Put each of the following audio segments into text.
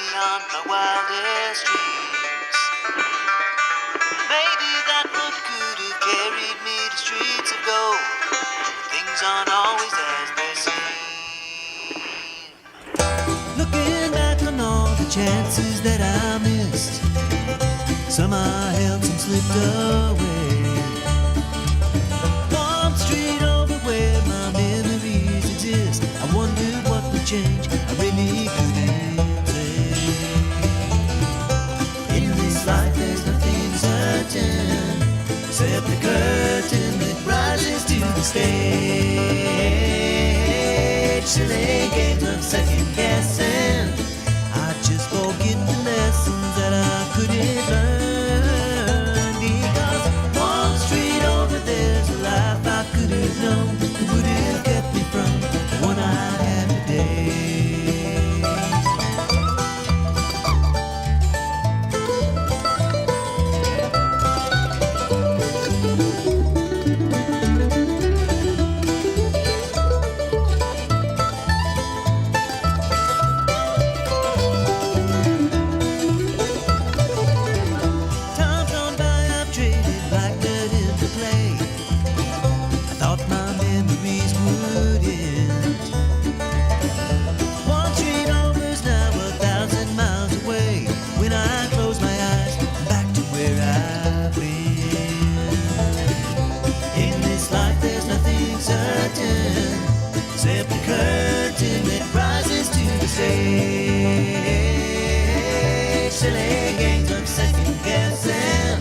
beyond my wildest dreams. Maybe that one could have carried me to streets of gold. Things aren't always as they seem. Looking back on all the chances that I missed, some I held, some slipped away. One street over where my memories exist, I wondered what would change, I really couldn't say. In this life there's nothing certain, except the curtain that rises to the stage. Silly games of second guessing, I just forget the lessons that I couldn't learn. Because one street over there's a life I could have known that would have kept me from the one I had today. Time's gone by, I've traded like dirt into clay. I thought my memories would end. One street over's now 1,000 miles away. When I close my eyes, I'm back to where I've been. In this life there's nothing certain, except the curtain that rises to the stage. Silly games of second guessing,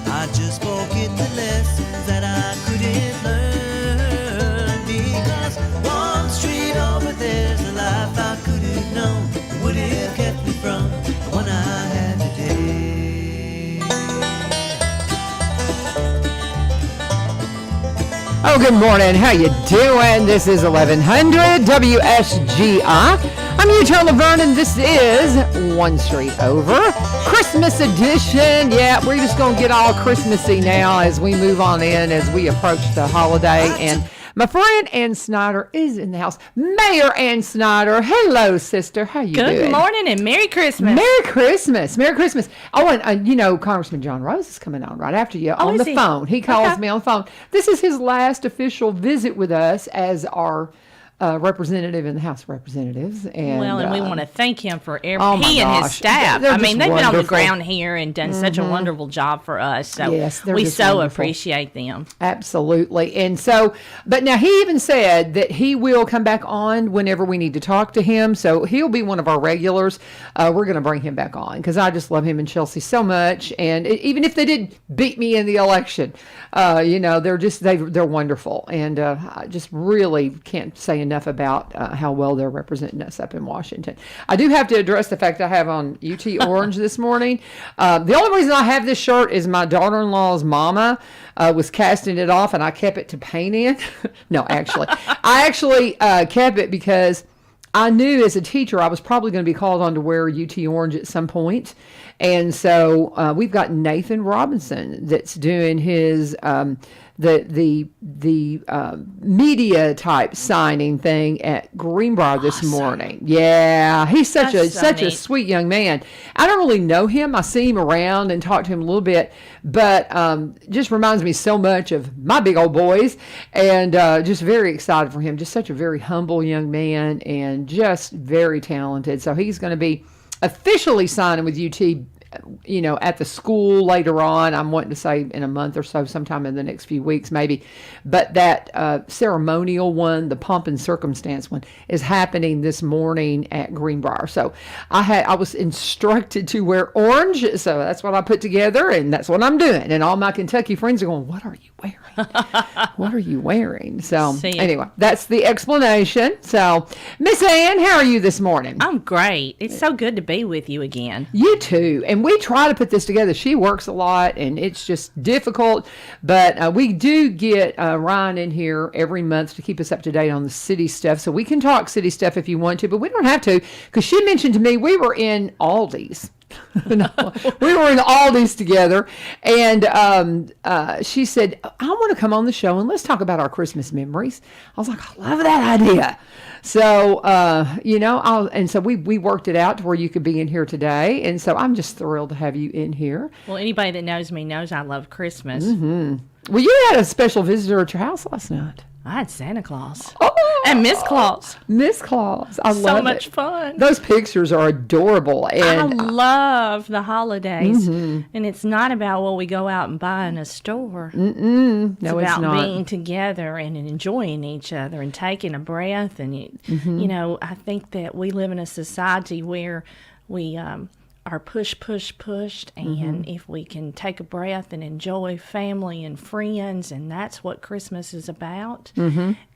I just forget the lessons that I couldn't learn. Because one street over there's a life I could have known that would have kept me from the one I had today. Oh, good morning. How you doing? This is 1100 WSGI. I'm Utah Laverne, and this is One Street Over, Christmas edition. Yeah, we're just going to get all Christmassy now as we move on in, as we approach the holiday. And my friend Ann Schneider is in the house. Mayor Ann Schneider. Hello, sister. How you doing? Good morning and Merry Christmas. Merry Christmas. Merry Christmas. Oh, and Congressman John Rose is coming on right after you on is the he? phone. He calls Okay. me on the phone. This is his last official visit with us as our representative in the House of Representatives. And, And we want to thank him for oh my he and his gosh. staff. They're I mean, just they've been on the wonderful. ground here and done such a wonderful job for us. So Yes, they're we just so wonderful. appreciate them. Absolutely. And so, but now he even said that he will come back on whenever we need to talk to him. So he'll be one of our regulars. We're going to bring him back on because I just love him and Chelsea so much. And even if they did beat me in the election, they're wonderful. And I just really can't say enough about how well they're representing us up in Washington. I do have to address the fact I have on UT Orange this morning. The only reason I have this shirt is my daughter-in-law's mama was casting it off, and I kept it to paint in. No, actually. I actually kept it because I knew as a teacher I was probably going to be called on to wear UT Orange at some point. And so we've got Nathan Robinson that's doing his the media type signing thing at Greenbrier this morning. Yeah, he's such That's a neat. sweet young man. I don't really know him. I see him around and talk to him a little bit, but just reminds me so much of my big old boys, and just very excited for him. Just such a very humble young man and just very talented. So he's going to be officially signing with UT, at the school later on. I'm wanting to say in a month or so, sometime in the next few weeks maybe. But that ceremonial one, the pomp and circumstance one, is happening this morning at Greenbrier. So I was instructed to wear orange, so that's what I put together, and that's what I'm doing. And all my Kentucky friends are going, "What are you wearing? What are you wearing?" So See it. anyway, that's the explanation. So Miss Ann, how are you this morning? I'm great. It's so good to be with you again. You too. And we try to put this together. She works a lot, and it's just difficult. But we do get Ryan in here every month to keep us up to date on the city stuff. So we can talk city stuff if you want to, but we don't have to, because she mentioned to me we were in Aldi's No, we were in Aldi's together, and she said, "I want to come on the show and let's talk about our Christmas memories." I was like, "I love that idea." So, so we worked it out to where you could be in here today, and so I'm just thrilled to have you in here. Well, anybody that knows me knows I love Christmas. Well, you had a special visitor at your house last night. I had Santa Claus Oh, and Miss Claus. Miss Claus, I So love much it. fun. Those pictures are adorable, I and love the holidays, and it's not about what we go out and buy in a store. no, It's it's about not. being together and enjoying each other and taking a breath. And I think that we live in a society where we are pushed, and if we can take a breath and enjoy family and friends, and that's what Christmas is about.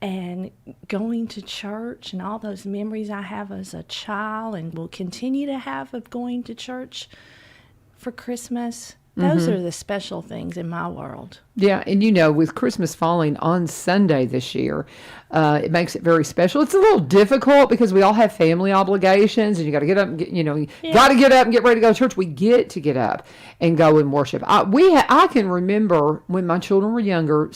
And going to church and all those memories I have as a child and will continue to have of going to church for Christmas. Those are the special things in my world. Yeah, and with Christmas falling on Sunday this year, it makes it very special. It's a little difficult because we all have family obligations, and you got to get up and got to get up and get ready to go to church. We get to get up and go and worship. I can remember when my children were younger,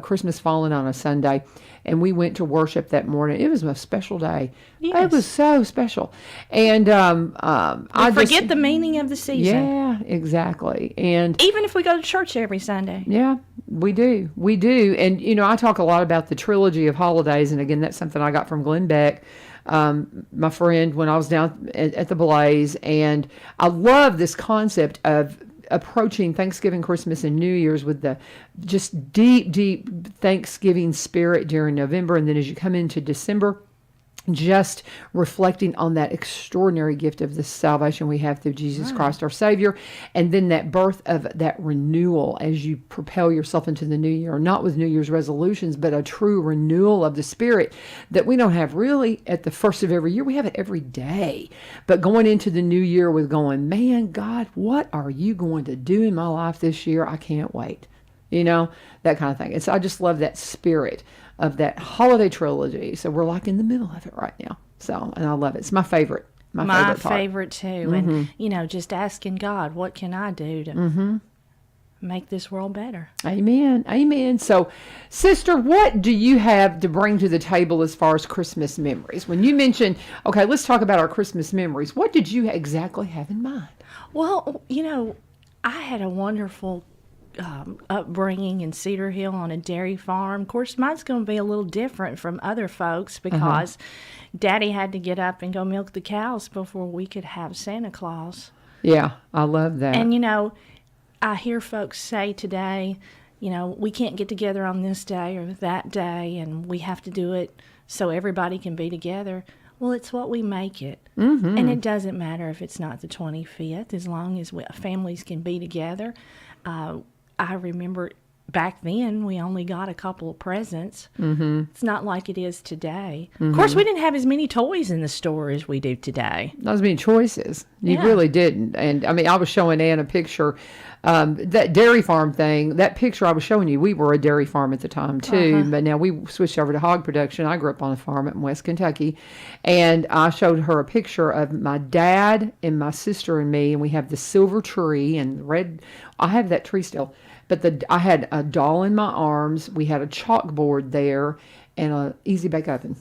Christmas falling on a Sunday, and we went to worship that morning. It was a special day. Yes. It was so special, and I Forget the meaning of the season. Yeah, exactly, and. Even if we go to church every Sunday. Yeah, we do. We do. And, I talk a lot about the trilogy of holidays. And again, that's something I got from Glenn Beck, my friend, when I was down at the Blaze. And I love this concept of approaching Thanksgiving, Christmas, and New Year's with the just deep, deep Thanksgiving spirit during November. And then as you come into December, just reflecting on that extraordinary gift of the salvation we have through Jesus Christ, our Savior, and then that birth of that renewal as you propel yourself into the new year, not with New Year's resolutions, but a true renewal of the Spirit that we don't have really at the first of every year. We have it every day. But going into the new year with going, man, God, what are you going to do in my life this year? I can't wait. That kind of thing. And so I just love that spirit of that holiday trilogy. So we're like in the middle of it right now. So, and I love it. It's my favorite. My favorite too. And, just asking God, what can I do to make this world better? Amen. Amen. So, sister, what do you have to bring to the table as far as Christmas memories? When you mentioned, okay, let's talk about our Christmas memories. What did you exactly have in mind? Well, I had a wonderful upbringing in Cedar Hill on a dairy farm. Of course, mine's going to be a little different from other folks because Daddy had to get up and go milk the cows before we could have Santa Claus. Yeah, I love that. And, I hear folks say today, we can't get together on this day or that day, and we have to do it so everybody can be together. Well, it's what we make it. And it doesn't matter if it's not the 25th, as long as families can be together. I remember back then we only got a couple of presents. It's not like it is today. Of course, we didn't have as many toys in the store as we do today. Not as many choices. You really didn't. And I was showing Ann a picture, that dairy farm thing, that picture I was showing you, we were a dairy farm at the time too, but now we switched over to hog production. I grew up on a farm in West Kentucky, and I showed her a picture of my dad and my sister and me, and we have the silver tree and red, I have that tree still. But I had a doll in my arms. We had a chalkboard there and an easy bake oven.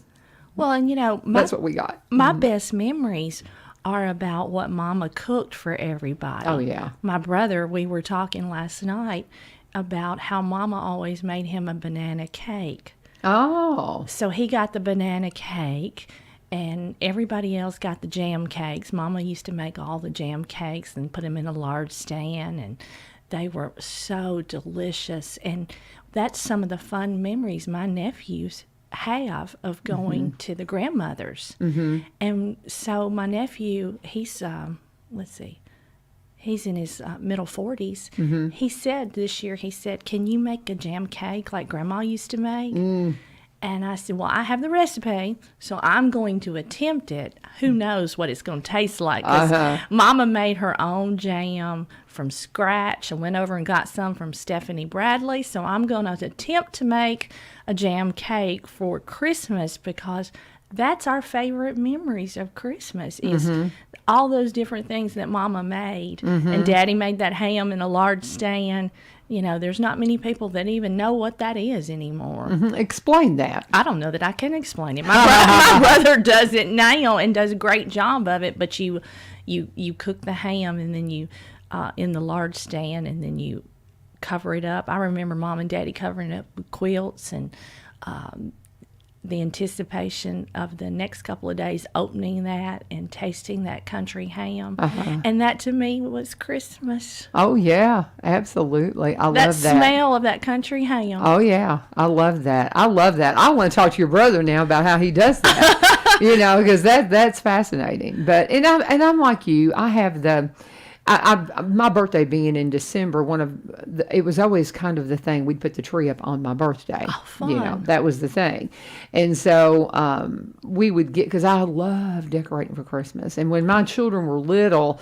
Well, and that's what we got. My best memories are about what Mama cooked for everybody. Oh, yeah. My brother, we were talking last night about how Mama always made him a banana cake. Oh. So he got the banana cake, and everybody else got the jam cakes. Mama used to make all the jam cakes and put them in a large stand, and they were so delicious. And that's some of the fun memories my nephews have of going to the grandmothers. And so my nephew, he's he's in his middle 40s. He said this year, can you make a jam cake like Grandma used to make? And I said, well, I have the recipe, so I'm going to attempt it. Who knows what it's going to taste like? 'Cause Mama made her own jam from scratch. I went over and got some from Stephanie Bradley, so I'm going to attempt to make a jam cake for Christmas because that's our favorite memories of Christmas is all those different things that Mama made, and Daddy made that ham in a large stand. You know, there's not many people that even know what that is anymore. Explain that. I don't know that I can explain it. My brother does it now and does a great job of it. But you cook the ham, and then you in the large stand, and then you cover it up. I remember Mom and Daddy covering it up with quilts, and the anticipation of the next couple of days opening that and tasting that country ham. And that to me was Christmas. Oh, yeah, absolutely. I love that. Smell of that country ham. Oh, yeah. I love that. I love that. I want to talk to your brother now about how he does that, because that's fascinating. But, and I'm like you. I have my birthday being in December, it was always kind of the thing. We'd put the tree up on my birthday. Oh, fun. That was the thing. And so we would because I love decorating for Christmas. And when my children were little,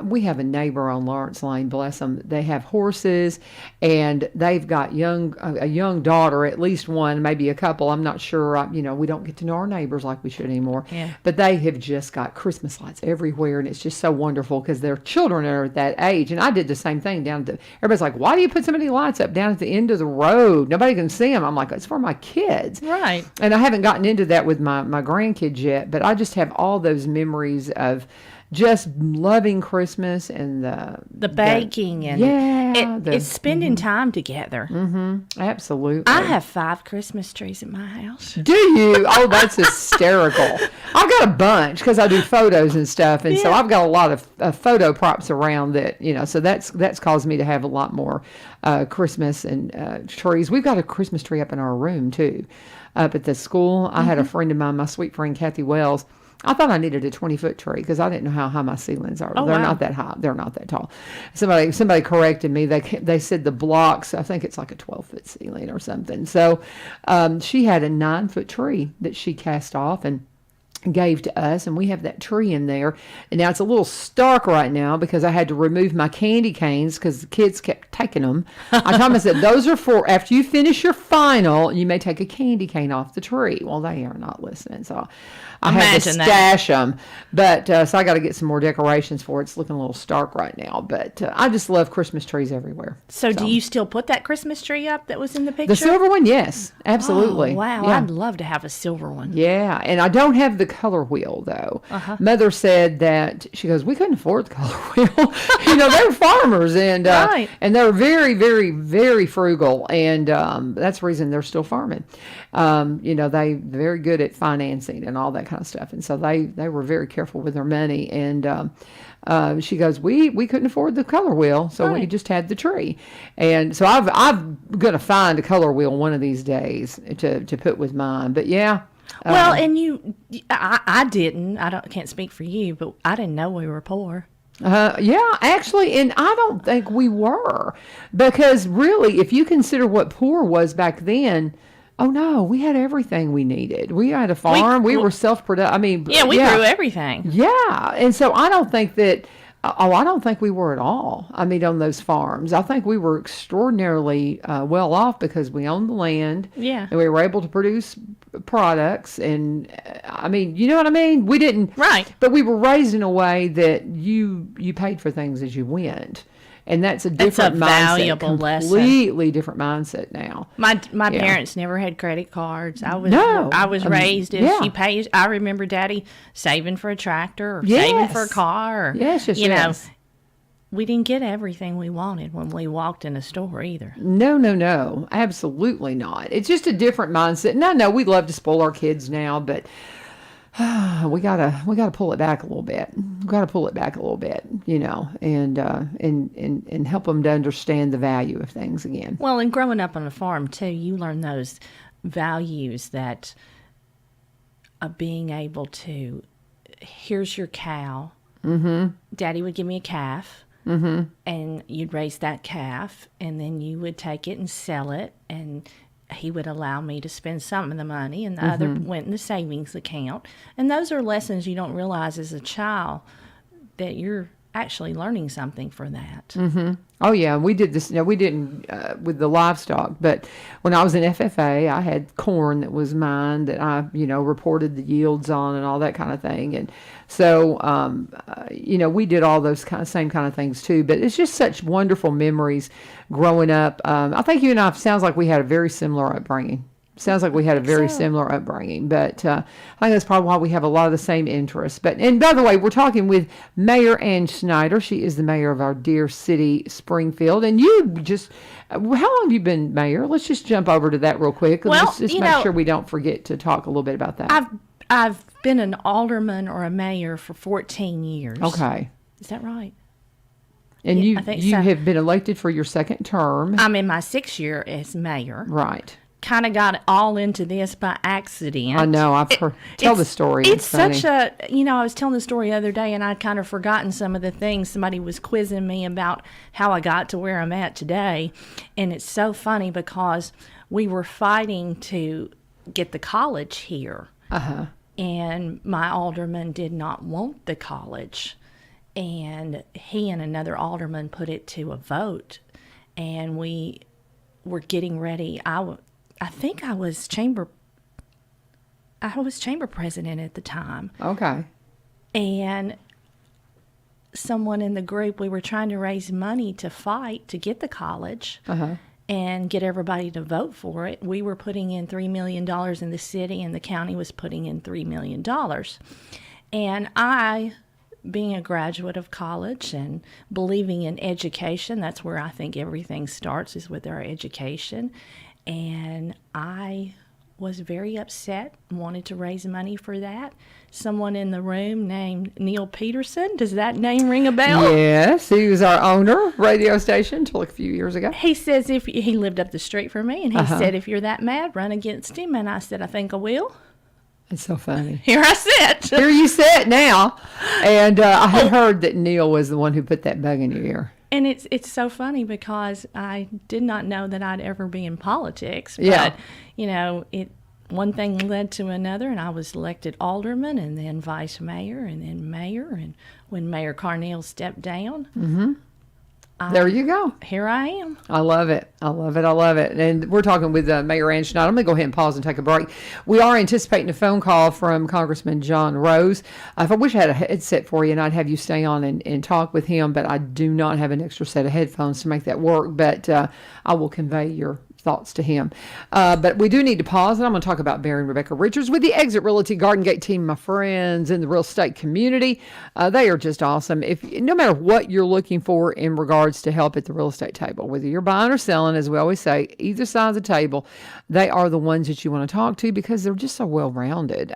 we have a neighbor on Lawrence Lane, bless them. They have horses, and they've got a young daughter, at least one, maybe a couple. I'm not sure. We don't get to know our neighbors like we should anymore. Yeah. But they have just got Christmas lights everywhere, and it's just so wonderful because their children are at that age. And I did the same thing everybody's like, why do you put so many lights up down at the end of the road? Nobody can see them. I'm like, it's for my kids. Right. And I haven't gotten into that with my grandkids yet, but I just have all those memories of just loving Christmas and the baking and it's spending time together. Absolutely. I have 5 Christmas trees at my house. Do you? Oh, that's hysterical. I've got a bunch because I do photos and stuff, and so I've got a lot of photo props around that. So that's caused me to have a lot more Christmas and trees. We've got a Christmas tree up in our room too, up at the school. I had a friend of mine, my sweet friend Kathy Wells. I thought I needed a 20-foot tree because I didn't know how high my ceilings are. They're not that high. They're not that tall. Somebody corrected me. They said the blocks, I think it's like a 12-foot ceiling or something. So she had a 9-foot tree that she cast off and gave to us, and we have that tree in there. And now it's a little stark right now because I had to remove my candy canes because the kids kept taking them. I told them, I said, those are for after you finish your final, you may take a candy cane off the tree. Well, they are not listening, so I had to stash them. But so I got to get some more decorations for it. It's looking a little stark right now, but I just love Christmas trees everywhere. So do you still put that Christmas tree up that was in the picture? The silver one, yes, absolutely. Oh, wow, yeah. I'd love to have a silver one. Yeah, and I don't have the color wheel though. Mother said that she goes, we couldn't afford the color wheel. They're farmers, and and they're very, very, very frugal, and that's the reason they're still farming. They're very good at financing and all that kind of stuff, and so they were very careful with their money. And she goes, we couldn't afford the color wheel, so we just had the tree. And so I'm gonna find a color wheel one of these days to put with mine. But yeah. Well, and I didn't. Can't speak for you, but I didn't know we were poor. Yeah, actually, and I don't think we were, because really, if you consider what poor was back then, oh no, we had everything we needed. We had a farm. We were self-productive. I mean, we grew everything. Yeah, and so I don't think that. I don't think we were at all. I mean, on those farms, I think we were extraordinarily well off because we owned the land. Yeah. And we were able to produce products. And I mean, you know what I mean? We didn't. Right. But we were raised in a way that you paid for things as you went. And that's a different mindset. Valuable lesson. Completely different mindset now. My parents never had credit cards. I was raised as you pay. I remember Daddy saving for a tractor or saving for a car. Or, yes. We didn't get everything we wanted when we walked in a store either. No, absolutely not. It's just a different mindset. No, we love to spoil our kids now, but we gotta pull it back a little bit. And help them to understand the value of things again. Well, and growing up on a farm too, you learn those values that of being able to. Here's your cow. Mm-hmm. Daddy would give me a calf. Mm-hmm. And you'd raise that calf, and then you would take it and sell it, and he would allow me to spend some of the money, and the other went in the savings account. And those are lessons you don't realize as a child, that you're actually learning something for that. Oh yeah, we did this. No, we didn't with the livestock, but when I was in FFA, I had corn that was mine that I, reported the yields on and all that kind of thing. And so, we did all those same kind of things too. But it's just such wonderful memories growing up. I think you and I sounds like we had a very similar upbringing. Sounds like we had a very similar upbringing, but I think that's probably why we have a lot of the same interests. And by the way, we're talking with Mayor Ann Schneider. She is the mayor of our dear city, Springfield. And you just, how long have you been mayor? Let's just jump over to that real quick. Well, Let's just make sure we don't forget to talk a little bit about that. I've been an alderman or a mayor for 14 years. Okay. Is that right? And Yeah, I think you so. have been elected for your second term. I'm in my 6th year as mayor. Right. Kind of got all into this by accident. I know. I've heard. Tell the story. It's funny. such a, I was telling the story the other day and I'd kind of forgotten some of the things. Somebody was quizzing me about how I got to where I'm at today. And it's so funny because we were fighting to get the college here. Uh-huh. And my alderman did not want the college. And he and another alderman put it to a vote. And we were getting ready. I think I was chamber president at the time. Okay. And someone in the group, we were trying to raise money to fight to get the college and get everybody to vote for it. We were putting in $3 million in the city and the county was putting in $3 million. And I, being a graduate of college and believing in education, that's where I think everything starts, is with our education. And I was very upset and wanted to raise money for that. Someone in the room named Neil Peterson, does that name ring a bell? Yes, he was our owner, radio station, until a few years ago. He says he lived up the street from me, and he said, if you're that mad, run against him. And I said, I think I will. It's so funny. Here I sit. Here you sit now. And I had heard that Neil was the one who put that bug in your ear. And it's so funny because I did not know that I'd ever be in politics. But, Yeah. One thing led to another, and I was elected alderman and then vice mayor and then mayor. And when Mayor Carnell stepped down, There you go. here I am. I love it. I love it. I love it. And we're talking with Mayor Ann Schneider. I'm going to go ahead and pause and take a break. We are anticipating a phone call from Congressman John Rose. If I wish I had a headset for you and I'd have you stay on and talk with him, but I do not have an extra set of headphones to make that work. But I will convey your thoughts to him. But we do need to pause, and I'm going to talk about Barry and Rebecca Richards with the Exit Realty Garden Gate team, my friends in the real estate community. They are just awesome. No matter what you're looking for in regards to help at the real estate table, whether you're buying or selling, as we always say, either side of the table, they are the ones that you want to talk to because they're just so well-rounded.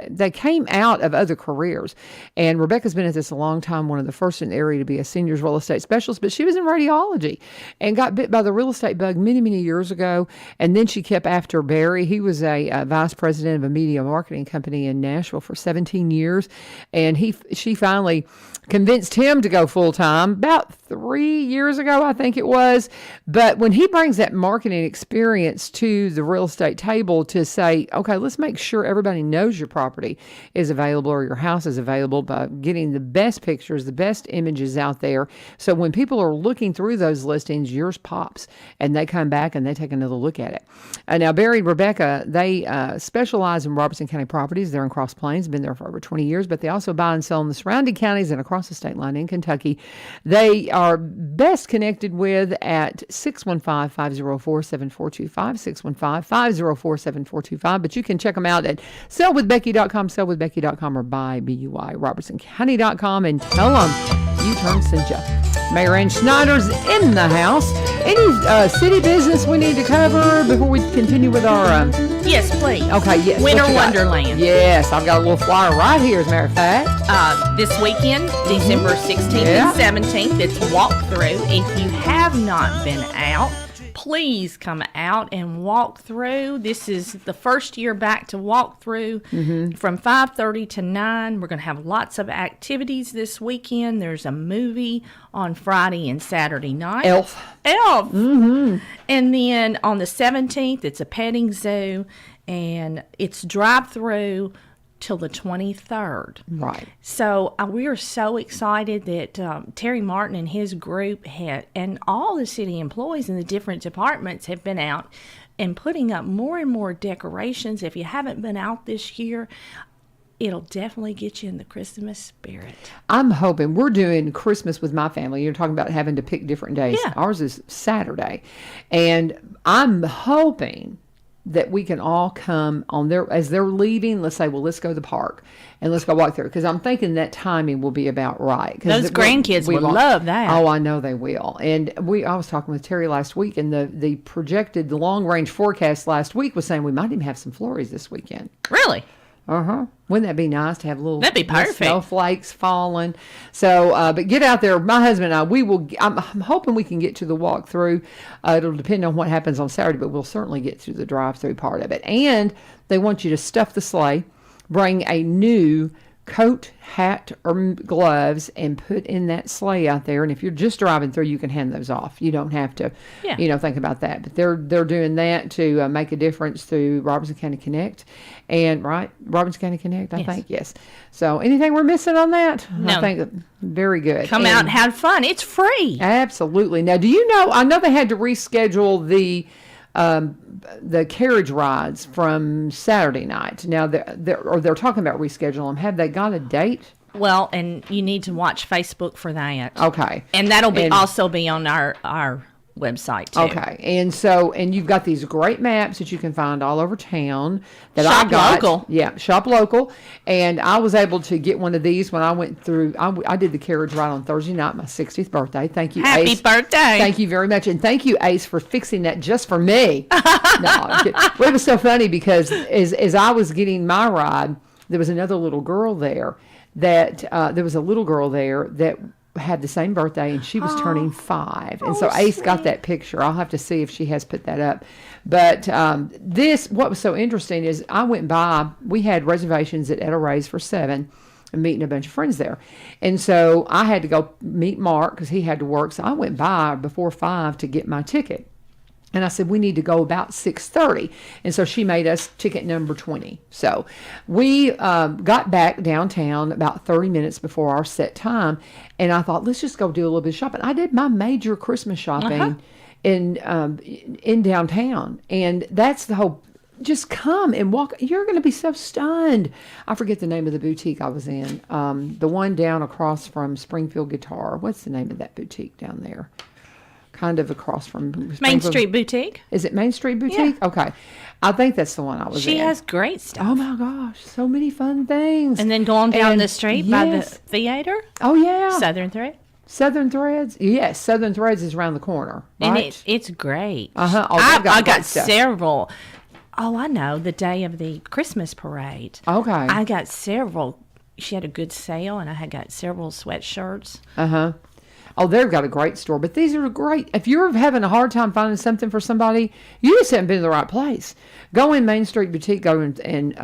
They came out of other careers, and Rebecca's been at this a long time, one of the first in the area to be a seniors real estate specialist, but she was in radiology and got bit by the real estate bug many, many years ago, and then she kept after Barry. He was a vice president of a media marketing company in Nashville for 17 years, and she finally convinced him to go full-time about 3 years ago, I think it was. But when he brings that marketing experience to the real estate table to say, okay, let's make sure everybody knows your property is available or your house is available by getting the best pictures, the best images out there. So when people are looking through those listings, yours pops and they come back and they take another look at it. Now, Barry and Rebecca, they specialize in Robertson County properties. They're in Cross Plains, been there for over 20 years, but they also buy and sell in the surrounding counties and across the state line in Kentucky. They are best connected with at 615-504-7425, 615-504-7425. But you can check them out at sellwithbecky.com, sellwithbecky.com, or robertsoncounty.com and tell them U-Turn sent you. Mayor Ann Schneider's in the house. Any city business we need to cover before we continue with our... Yes, please. Okay, yes. Winter what you got? Wonderland. Yes, I've got a little flyer right here, as a matter of fact. This weekend, December 16th Yeah. and 17th, it's walkthrough. If you have not been out, please come out and walk through. This is the first year back to walk through from 5:30 to 9. We're going to have lots of activities this weekend. There's a movie on Friday and Saturday night. Elf. And then on the 17th, it's a petting zoo, and it's drive-through till the 23rd. Right. So we are so excited that Terry Martin and his group and all the city employees in the different departments have been out and putting up more and more decorations. If you haven't been out this year, it'll definitely get you in the Christmas spirit. I'm hoping we're doing Christmas with my family. You're talking about having to pick different days. Yeah. Ours is Saturday. And I'm hoping that we can all come on as they're leaving. Let's say, well, let's go to the park and let's go walk through. Because I'm thinking that timing will be about right. Those grandkids would love that. Oh, I know they will. And I was talking with Terry last week, and the projected, the long range forecast last week was saying we might even have some flurries this weekend. Really? Wouldn't that be nice to have little, That'd be perfect. Snowflakes falling? So, but get out there. My husband and I, we will. I'm hoping we can get to the walkthrough. It'll depend on what happens on Saturday, but we'll certainly get through the drive-through part of it. And they want you to stuff the sleigh, bring a new coat, hat, or gloves, and put in that sleigh out there. And if you're just driving through, you can hand those off. You don't have to, think about that. But they're doing that to make a difference through Robertson County Connect, and Robertson County Connect, I think, yes. So anything we're missing on that? No. I think very good. Come out and have fun. It's free. Absolutely. Now, do you know? I know they had to reschedule the carriage rides from Saturday night. Now they're talking about rescheduling them. Have they got a date? Well, and you need to watch Facebook for that. Okay. And that'll also be on our website too. Okay. And you've got these great maps that you can find all over town that Shop I got. local. Yeah, shop local. And I was able to get one of these when I went through. I did the carriage ride on Thursday night, my 60th birthday. Thank you, Happy Ace. birthday. Thank you very much. And thank you, Ace, for fixing that just for me. No, it was so funny because as I was getting my ride, there was another little girl there that had the same birthday, and she was turning 5. And so Ace got that picture. I'll have to see if she has put that up. But what was so interesting is I went by, we had reservations at Etta Ray's for 7 and meeting a bunch of friends there. And so I had to go meet Mark because he had to work. So I went by before 5 to get my ticket. And I said, we need to go about 6:30. And so she made us ticket number 20. So we got back downtown about 30 minutes before our set time. And I thought, let's just go do a little bit of shopping. I did my major Christmas shopping in downtown. And that's the whole, just come and walk. You're going to be so stunned. I forget the name of the boutique I was in. The one down across from Springfield Guitar. What's the name of that boutique down there? Kind of across from Main Street Boutique. Is it Main Street Boutique? Yeah. Okay. I think that's the one I was in. She has great stuff. Oh my gosh, so many fun things. And then going down the street by the theater. Oh yeah. Southern Thread. Southern Threads? Yes, Southern Threads is around the corner. Right? And it's great. Uh-huh. Oh, I got several. Oh, I know. The day of the Christmas parade. Okay. I got several. She had a good sale, and I had got several sweatshirts. Uh-huh. Oh, they've got a great store, but these are great. If you're having a hard time finding something for somebody, you just haven't been to the right place. Go in Main Street Boutique, go in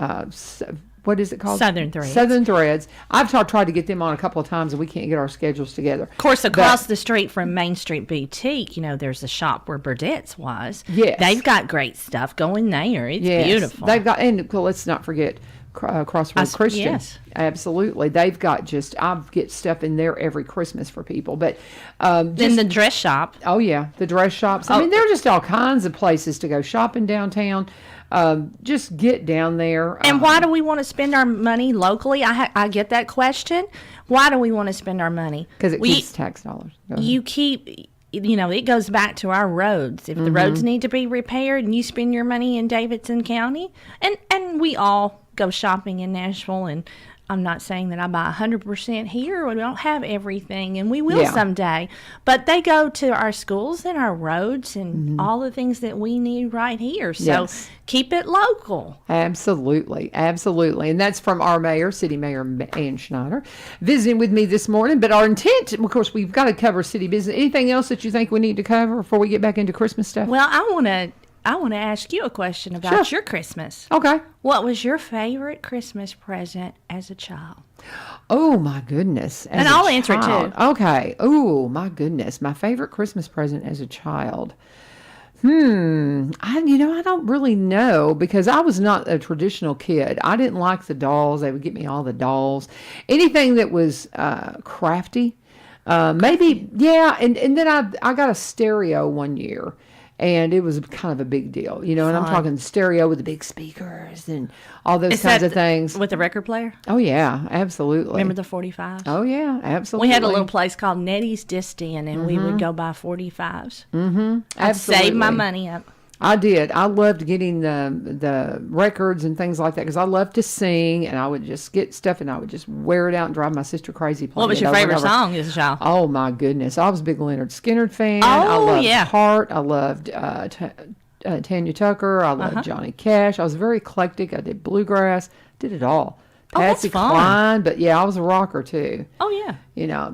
what is it called? Southern Threads. Southern Threads. I've tried to get them on a couple of times, and we can't get our schedules together. Of course, across the street from Main Street Boutique, there's a shop where Burdett's was. Yes. They've got great stuff. Go in there. It's beautiful. They've got, and well, let's not forget Crossroad Christian. Yes. Absolutely. They've got I get stuff in there every Christmas for people. But then the dress shop. Oh, yeah. The dress shops. I mean, there are just all kinds of places to go shopping downtown. Just get down there. And why do we want to spend our money locally? I get that question. Why do we want to spend our money? Because it keeps tax dollars. You keep... it goes back to our roads. If the roads need to be repaired and you spend your money in Davidson County, and we all go shopping in Nashville, and I'm not saying that I buy 100% here. We don't have everything, and we will someday. But they go to our schools and our roads and all the things that we need right here. So keep it local. Absolutely. Absolutely. And that's from our mayor, City Mayor Ann Schneider, visiting with me this morning. But our intent, of course, we've got to cover city business. Anything else that you think we need to cover before we get back into Christmas stuff? Well, I want to ask you a question about your Christmas. Okay. What was your favorite Christmas present as a child? Oh, my goodness. And I'll answer it too. Okay. Oh, my goodness. My favorite Christmas present as a child. I don't really know because I was not a traditional kid. I didn't like the dolls. They would get me all the dolls. Anything that was crafty. Maybe, yeah. And then I got a stereo one year. And it was kind of a big deal, and I'm talking stereo with the big speakers and all those kinds of things. With the record player? Oh, yeah, absolutely. Remember the 45s? Oh, yeah, absolutely. We had a little place called Nettie's Disc Inn, and we would go buy 45s. Mm-hmm. I'd save my money up. I did. I loved getting the records and things like that because I loved to sing, and I would just get stuff and I would just wear it out and drive my sister crazy. What was your favorite song as a child? Oh my goodness, I was a big Leonard Skinner fan. I loved Heart. I loved Tanya Tucker. I loved Johnny Cash. I was very eclectic. I did bluegrass. Did it all. Patsy Cline, but yeah, I was a rocker too. Oh yeah.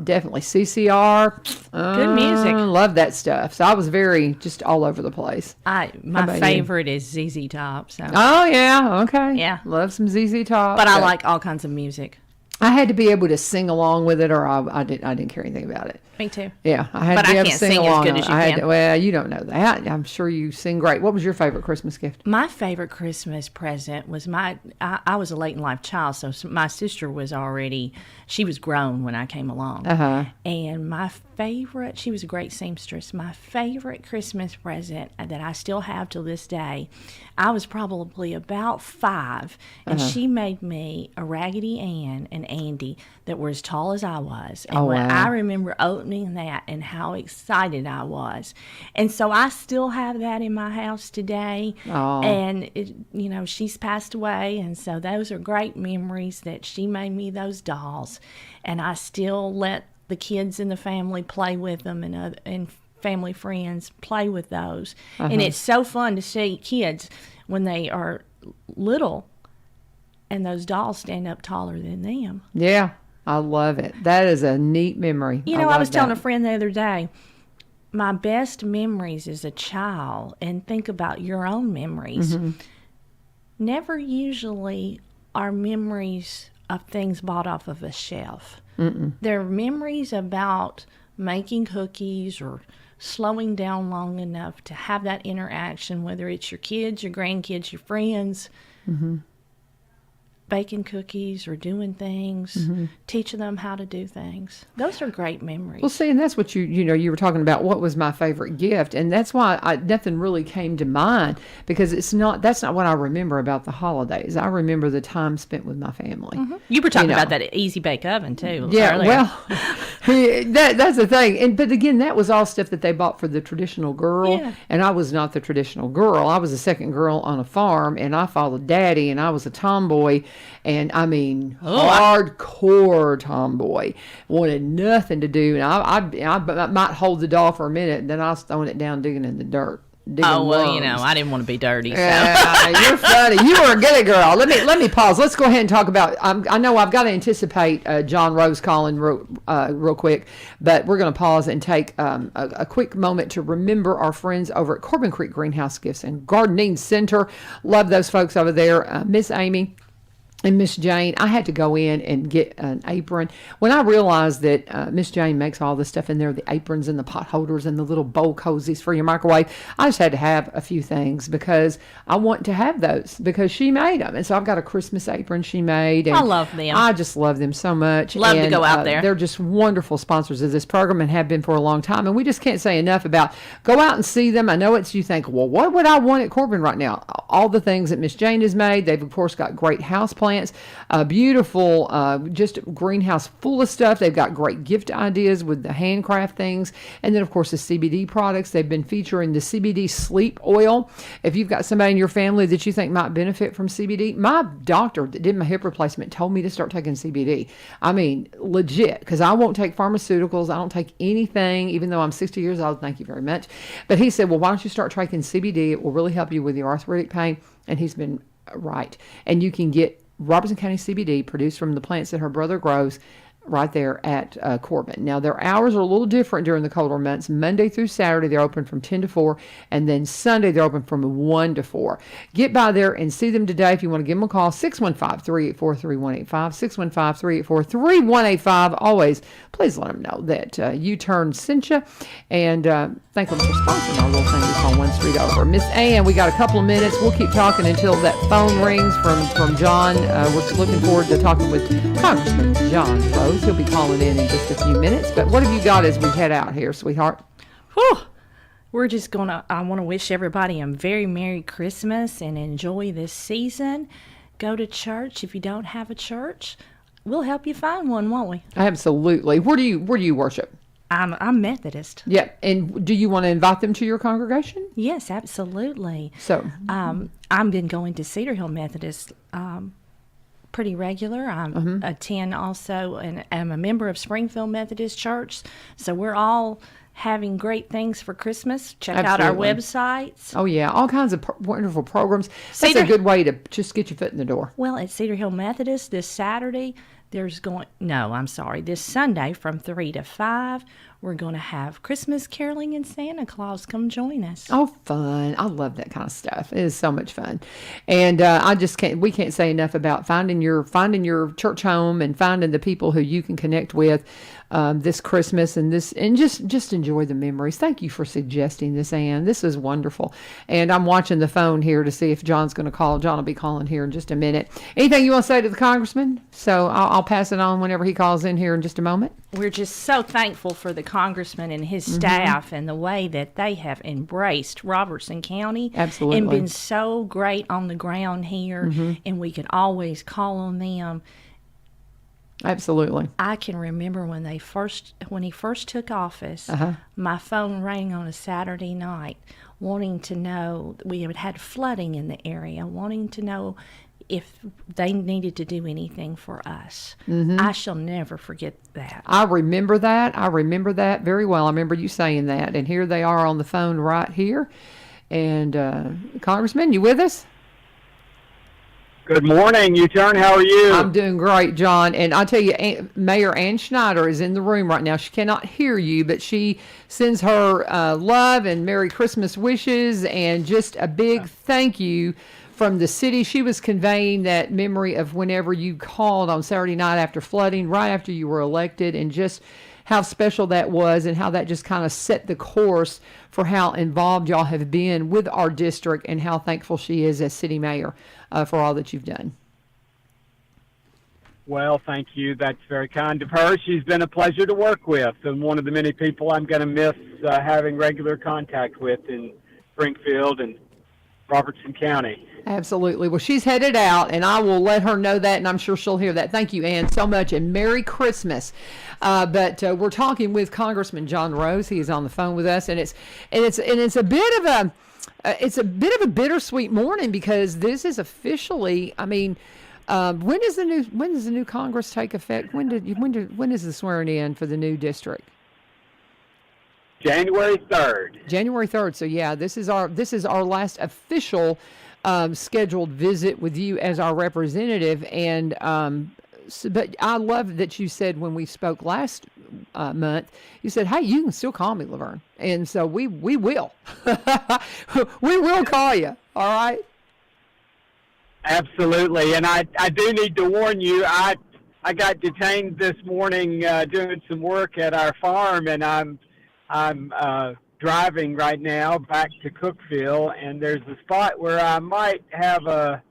Definitely CCR. Good music. Love that stuff. So I was very just all over the place. My favorite is ZZ Top. So. Oh yeah, okay. Yeah. Love some ZZ Top. But I like all kinds of music. I had to be able to sing along with it, or I didn't care anything about it. Me too. Yeah, I had to be able to sing along. But I can't sing as good as you can. Well, you don't know that. I'm sure you sing great. What was your favorite Christmas gift? My favorite Christmas present was I was a late in life child, so my sister was she was grown when I came along. And she was a great seamstress. My favorite Christmas present that I still have till this day, I was probably about 5, and she made me a Raggedy Ann and Andy that were as tall as I was. And I remember opening that and how excited I was. And so I still have that in my house today. Oh. And, she's passed away, and so those are great memories that she made me those dolls. And I still let the kids in the family play with them and family friends play with those. And it's so fun to see kids when they are little and those dolls stand up taller than them. Yeah, I love it. That is a neat memory. I was telling a friend the other day, my best memories as a child, and think about your own memories, never usually are memories of things bought off of a shelf. They're memories about making cookies or slowing down long enough to have that interaction, whether it's your kids, your grandkids, your friends, baking cookies or doing things, teaching them how to do things. Those are great memories. Well, see, and that's what you were talking about. What was my favorite gift? And that's why nothing really came to mind, because that's not what I remember about the holidays. I remember the time spent with my family. You were talking about that Easy Bake Oven too. Yeah, earlier. well, that's the thing. But again, that was all stuff that they bought for the traditional girl, and I was not the traditional girl. I was a second girl on a farm, and I followed Daddy, and I was a tomboy. And I mean, hardcore tomboy. Wanted nothing to do. And I might hold the doll for a minute, and then I was throwing it down, digging in the dirt. Worms. I didn't want to be dirty. So. You're funny. You were a good girl. Let me pause. Let's go ahead and talk about. I know I've got to anticipate John Rose calling real quick, but we're going to pause and take a quick moment to remember our friends over at Corbin Creek Greenhouse Gifts and Gardening Center. Love those folks over there. Miss Amy and Miss Jane, I had to go in and get an apron. When I realized that Miss Jane makes all this stuff in there, the aprons and the pot holders and the little bowl cozies for your microwave, I just had to have a few things because I want to have those because she made them. And so I've got a Christmas apron she made. And I love them. I just love them so much. Love to go out there. They're just wonderful sponsors of this program and have been for a long time. And we just can't say enough about go out and see them. I know you think, well, what would I want at Corbin right now? All the things that Miss Jane has made. They've, of course, got great house plants. Beautiful, just greenhouse full of stuff. They've got great gift ideas with the handcraft things. And then, of course, the CBD products. They've been featuring the CBD sleep oil. If you've got somebody in your family that you think might benefit from CBD, my doctor that did my hip replacement told me to start taking CBD. I mean, legit, because I won't take pharmaceuticals. I don't take anything, even though I'm 60 years old. Thank you very much. But he said, well, why don't you start taking CBD? It will really help you with your arthritic pain. And he's been right. And you can get Robertson County CBD produced from the plants that her brother grows right there at Corbin. Now, their hours are a little different during the colder months. Monday through Saturday, they're open from 10 to 4, and then Sunday, they're open from 1 to 4. Get by there and see them today. If you want to give them a call, 615-384-3185, 615-384-3185. Always, please let them know that U-Turn sent you, and thank them for sponsoring our little thing we call One Street Over. Miss Ann, we got a couple of minutes. We'll keep talking until that phone rings from John. We're looking forward to talking with Congressman John Rose. He'll be calling in just a few minutes. But what have you got as we head out here, sweetheart? Whew. We're just I want to wish everybody a very Merry Christmas and enjoy this season. Go to church. If you don't have a church, we'll help you find one, won't we? Absolutely. Where do you worship? I'm Methodist. Yeah. And do you want to invite them to your congregation? Yes, absolutely. So, I've been going to Cedar Hill Methodist pretty regular. I attend also, and I'm a member of Springfield Methodist Church. So we're all having great things for Christmas. Check out our websites. Oh, yeah. All kinds of wonderful programs. That's a good way to just get your foot in the door. Well, at Cedar Hill Methodist this Saturday, this Sunday from 3 to 5, we're going to have Christmas caroling and Santa Claus come join us. Oh, fun. I love that kind of stuff. It is so much fun. And we can't say enough about finding your church home and finding the people who you can connect with this Christmas and just enjoy the memories. Thank you for suggesting this, Ann. This is wonderful. And I'm watching the phone here to see if John's going to call. John will be calling here in just a minute. Anything you want to say to the congressman? So I'll pass it on whenever he calls in here in just a moment. We're just so thankful for the congressman and his staff and the way that they have embraced Robertson County. Absolutely. And been so great on the ground here, and we can always call on them. Absolutely. I can remember when he first took office, my phone rang on a Saturday night wanting to know, we had flooding in the area, wanting to know if they needed to do anything for us. I shall never forget that. I remember that very well. I remember you saying that. And here they are on the phone right here. And Congressman, you with us? Good morning, U-Turn. How are you? I'm doing great, John. And I'll tell you, Mayor Ann Schneider is in the room right now. She cannot hear you, but she sends her love and Merry Christmas wishes and just a big thank you from the city. She was conveying that memory of whenever you called on Saturday night after flooding, right after you were elected, and just how special that was and how that just kind of set the course for how involved y'all have been with our district and how thankful she is as city mayor for all that you've done. Well, thank you. That's very kind of her. She's been a pleasure to work with and one of the many people I'm going to miss having regular contact with in Springfield and Robertson County. Absolutely. Well, she's headed out, and I will let her know that, and I'm sure she'll hear that. Thank you, Ann, so much, and Merry Christmas. But we're talking with Congressman John Rose. He is on the phone with us, and it's a bit of a bittersweet morning because this is officially. I mean, when does the new Congress take effect? When is the swearing in for the new district? January 3rd. January 3rd. So yeah, this is our last official scheduled visit with you as our representative. And but I love that you said when we spoke last month, you said, "Hey, you can still call me Laverne," and so we will. We will call you. All right. Absolutely, and I do need to warn you. I got detained this morning doing some work at our farm, and I'm driving right now back to Cookville, and there's a spot where I might have a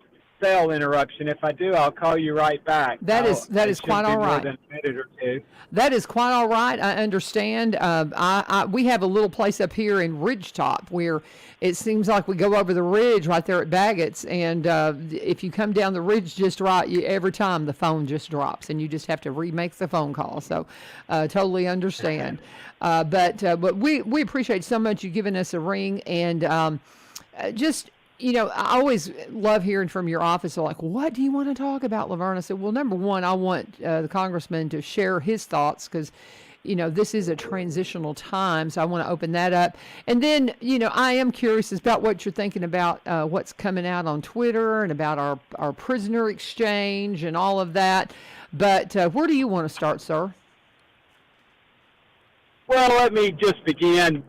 cell interruption. If I do, I'll call you right back. That is quite all right. More than a minute or two. That is quite all right. I understand. We have a little place up here in Ridgetop where it seems like we go over the ridge right there at Baggett's, and if you come down the ridge just right, every time the phone just drops, and you just have to remake the phone call. So, totally understand. But we appreciate so much you giving us a ring, and just. You know, I always love hearing from your office. They're like, what do you want to talk about, Laverne? I said, well, number one, I want the congressman to share his thoughts because, you know, this is a transitional time. So I want to open that up. And then, you know, I am curious about what you're thinking about what's coming out on Twitter and about our prisoner exchange and all of that. But where do you want to start, sir? Well, let me just begin,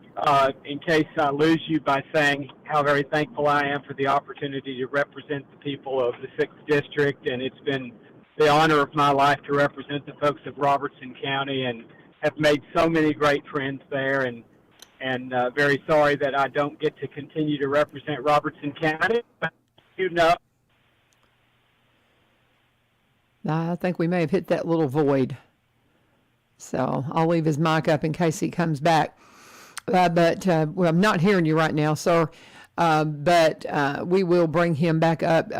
in case I lose you, by saying how very thankful I am for the opportunity to represent the people of the 6th District, and it's been the honor of my life to represent the folks of Robertson County, and have made so many great friends there, and very sorry that I don't get to continue to represent Robertson County, but you know. I think we may have hit that little void. So I'll leave his mic up in case he comes back. But well, I'm not hearing you right now, sir. But we will bring him back up.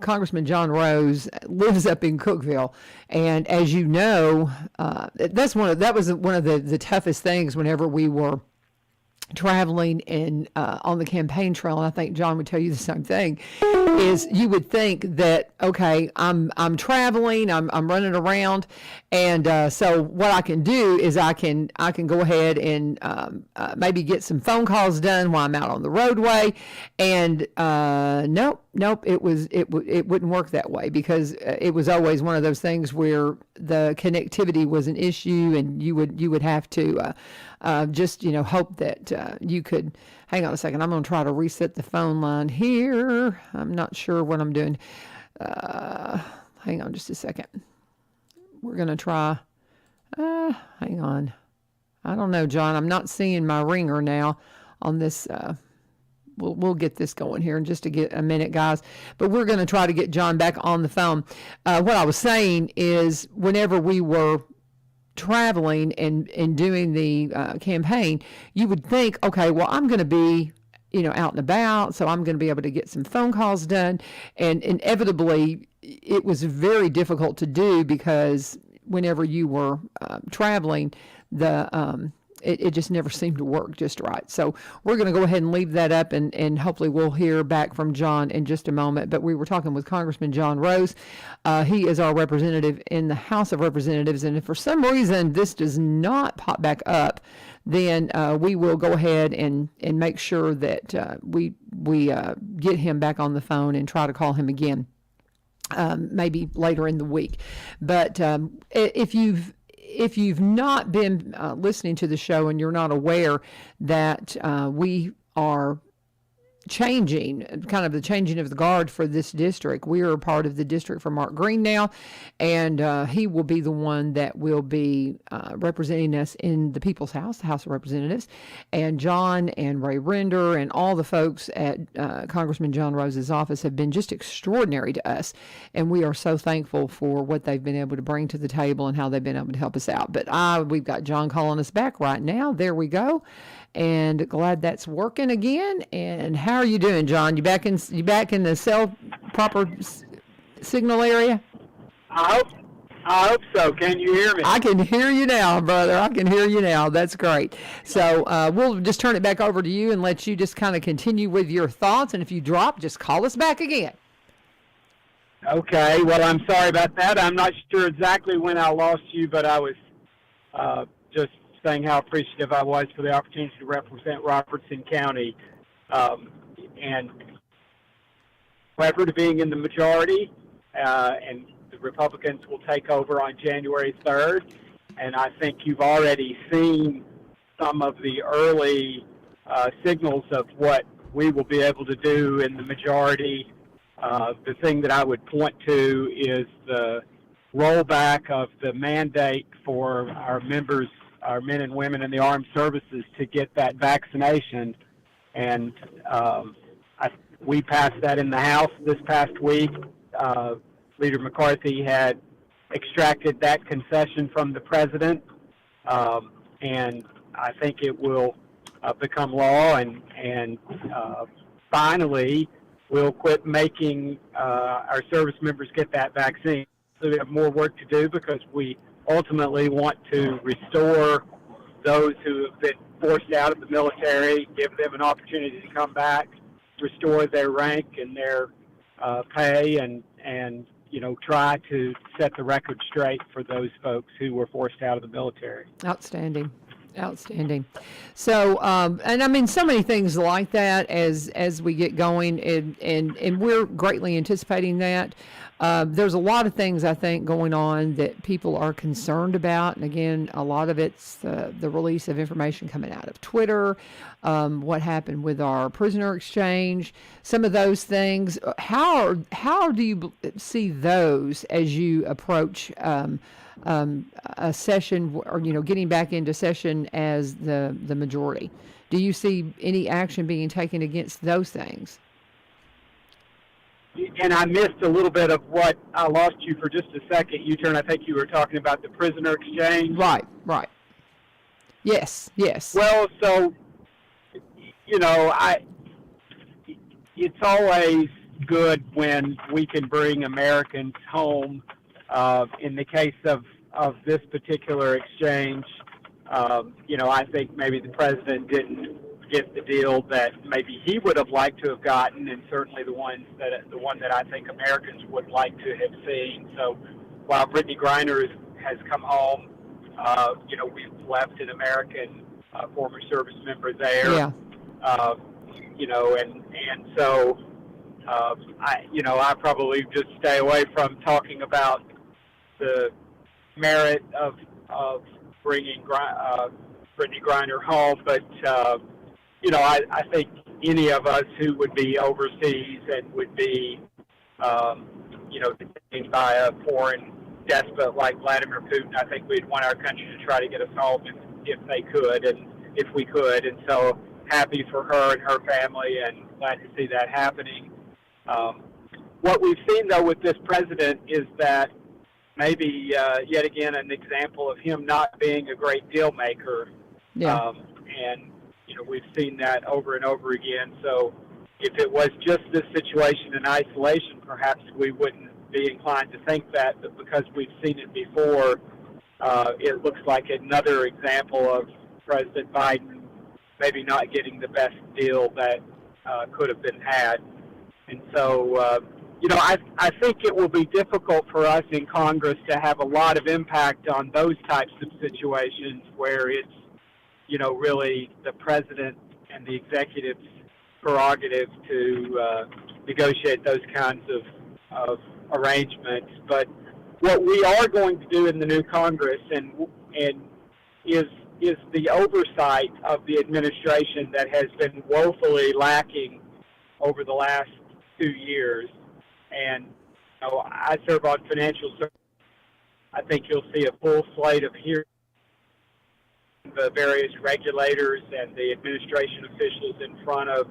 Congressman John Rose lives up in Cookeville, and as you know, that was one of the toughest things whenever we were traveling and on the campaign trail, and I think John would tell you the same thing, is you would think that, okay, I'm traveling, I'm running around, and so what I can do is I can go ahead and maybe get some phone calls done while I'm out on the roadway, and nope, it wouldn't work that way, because it was always one of those things where the connectivity was an issue, and you would have to just hope that you could. Hang on a second. I'm going to try to reset the phone line here. I'm not sure what I'm doing. Hang on just a second. We're going to try. Hang on. I don't know, John. I'm not seeing my ringer now on this. We'll get this going here in just a minute, guys. But we're going to try to get John back on the phone. What I was saying is, whenever we were traveling and doing the campaign, you would think, okay, well, I'm going to be out and about, so I'm going to be able to get some phone calls done, and inevitably it was very difficult to do, because whenever you were traveling, it just never seemed to work just right. So we're going to go ahead and leave that up, and hopefully we'll hear back from John in just a moment. But we were talking with Congressman John Rose. He is our representative in the House of Representatives, and if for some reason this does not pop back up, then we will go ahead and make sure that we get him back on the phone and try to call him again, maybe later in the week. But if you've not been listening to the show and you're not aware that we are changing of the guard for this district. We are a part of the district for Mark Green now, and he will be the one that will be representing us in the People's House, the House of Representatives. And John and Ray Render and all the folks at Congressman John Rose's office have been just extraordinary to us, and we are so thankful for what they've been able to bring to the table and how they've been able to help us out. But we've got John calling us back right now. There we go. And glad that's working again. And how are you doing, John? You back in the cell proper signal area? I hope so. Can you hear me? I can hear you now, brother. I can hear you now. That's great. So we'll just turn it back over to you and let you just kind of continue with your thoughts. And if you drop, just call us back again. Okay. Well, I'm sorry about that. I'm not sure exactly when I lost you, but I was just saying how appreciative I was for the opportunity to represent Robertson County, and however, to being in the majority, and the Republicans will take over on January 3rd, and I think you've already seen some of the early signals of what we will be able to do in the majority. The thing that I would point to is the rollback of the mandate for our members, our men and women in the armed services, to get that vaccination. And we passed that in the House this past week. Leader McCarthy had extracted that concession from the president, and I think it will become law, and finally we'll quit making our service members get that vaccine. So we have more work to do, because we ultimately want to restore those who have been forced out of the military, give them an opportunity to come back, restore their rank and their pay, and try to set the record straight for those folks who were forced out of the military. Outstanding. So, and I mean, so many things like that as we get going, and we're greatly anticipating that. There's a lot of things I think going on that people are concerned about, and again, a lot of it's the release of information coming out of Twitter, what happened with our prisoner exchange, some of those things. How do you see those as you approach a session, or getting back into session as the majority? Do you see any action being taken against those things? And I missed a little bit of what I lost you for just a second. U-turn. I think you were talking about the prisoner exchange. Right. Yes. Well, so it's always good when we can bring Americans home. In the case of this particular exchange, I think maybe the president didn't get the deal that maybe he would have liked to have gotten, and certainly the one that I think Americans would like to have seen. So while Brittany Griner has come home, we've left an American former service member there. Yeah. And so I probably just stay away from talking about the merit of bringing Brittany Griner home, but I think any of us who would be overseas and would be, detained by a foreign despot like Vladimir Putin, I think we'd want our country to try to get us home if they could, and if we could. And so happy for her and her family, and glad to see that happening. What we've seen, though, with this president is that maybe yet again an example of him not being a great deal maker. Yeah. We've seen that over and over again. So if it was just this situation in isolation, perhaps we wouldn't be inclined to think that. But because we've seen it before, it looks like another example of President Biden maybe not getting the best deal that could have been had. And so, I think it will be difficult for us in Congress to have a lot of impact on those types of situations where it's, really the president and the executive's prerogative to negotiate those kinds of arrangements. But what we are going to do in the new Congress and is the oversight of the administration that has been woefully lacking over the last 2 years. And I serve on financial services. I think you'll see a full slate of hearings. The various regulators and the administration officials in front of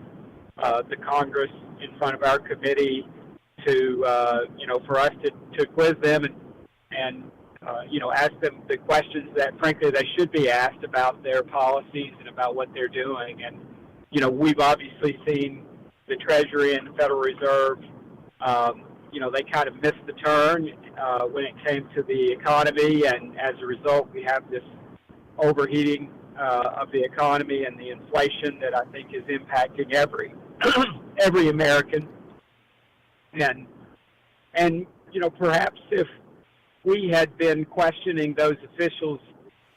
the Congress, in front of our committee, to for us to quiz them and ask them the questions that frankly they should be asked about their policies and about what they're doing. And we've obviously seen the Treasury and the Federal Reserve. They kind of missed the turn when it came to the economy, and as a result, we have this overheating of the economy and the inflation that I think is impacting every American. And perhaps if we had been questioning those officials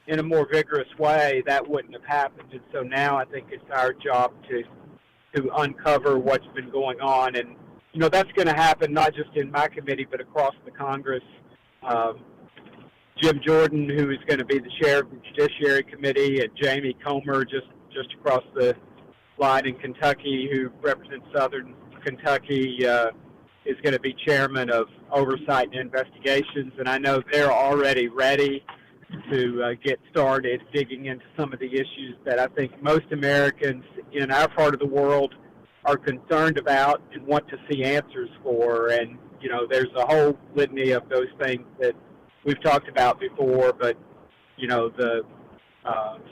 in a more vigorous way, that wouldn't have happened. And so now I think it's our job to uncover what's been going on. And that's going to happen not just in my committee but across the Congress. Jim Jordan, who is going to be the chair of the Judiciary Committee, and Jamie Comer, just across the line in Kentucky, who represents Southern Kentucky, is going to be chairman of Oversight and Investigations. And I know they're already ready to get started digging into some of the issues that I think most Americans in our part of the world are concerned about and want to see answers for. And, there's a whole litany of those things that we've talked about before, but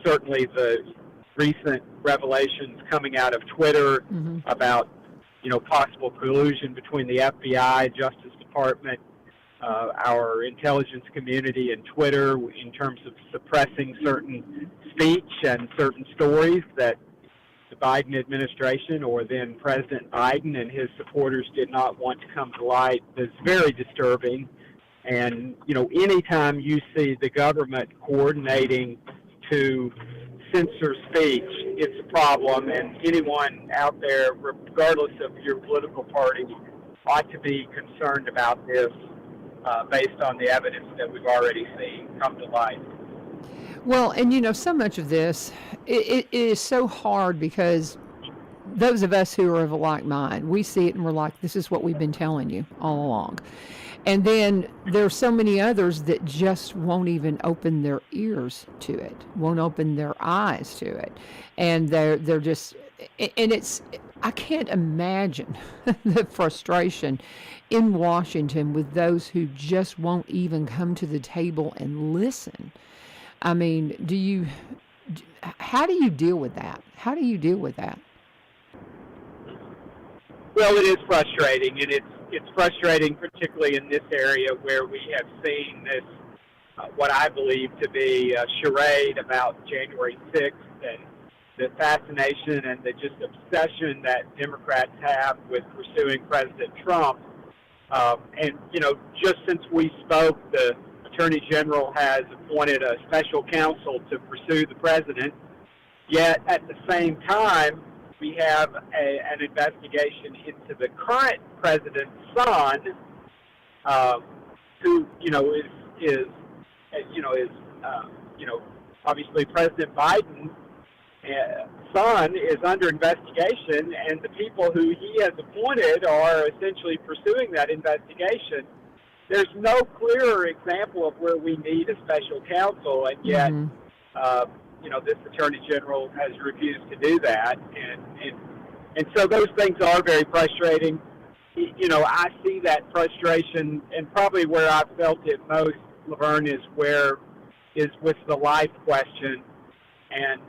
certainly the recent revelations coming out of Twitter about possible collusion between the FBI, Justice Department, our intelligence community, and Twitter in terms of suppressing certain speech and certain stories that the Biden administration or then President Biden and his supporters did not want to come to light is very disturbing. And, anytime you see the government coordinating to censor speech, it's a problem. And anyone out there, regardless of your political party, ought to be concerned about this based on the evidence that we've already seen come to light. Well, and so much of this, it is so hard because those of us who are of a like mind, we see it and we're like, this is what we've been telling you all along. And then there are so many others that just won't even open their ears to it, won't open their eyes to it. And they're just, and I can't imagine the frustration in Washington with those who just won't even come to the table and listen. I mean, how do you deal with that? How do you deal with that? Well, it is frustrating, and it's frustrating particularly in this area where we have seen this, what I believe to be a charade about January 6th and the fascination and the just obsession that Democrats have with pursuing President Trump. And, just since we spoke, the Attorney General has appointed a special counsel to pursue the president, yet at the same time, we have an investigation into the current president's son, who is obviously President Biden's son is under investigation, and the people who he has appointed are essentially pursuing that investigation. There's no clearer example of where we need a special counsel, and yet. This Attorney General has refused to do that, and so those things are very frustrating. I see that frustration, and probably where I've felt it most, Laverne, is with the life question. And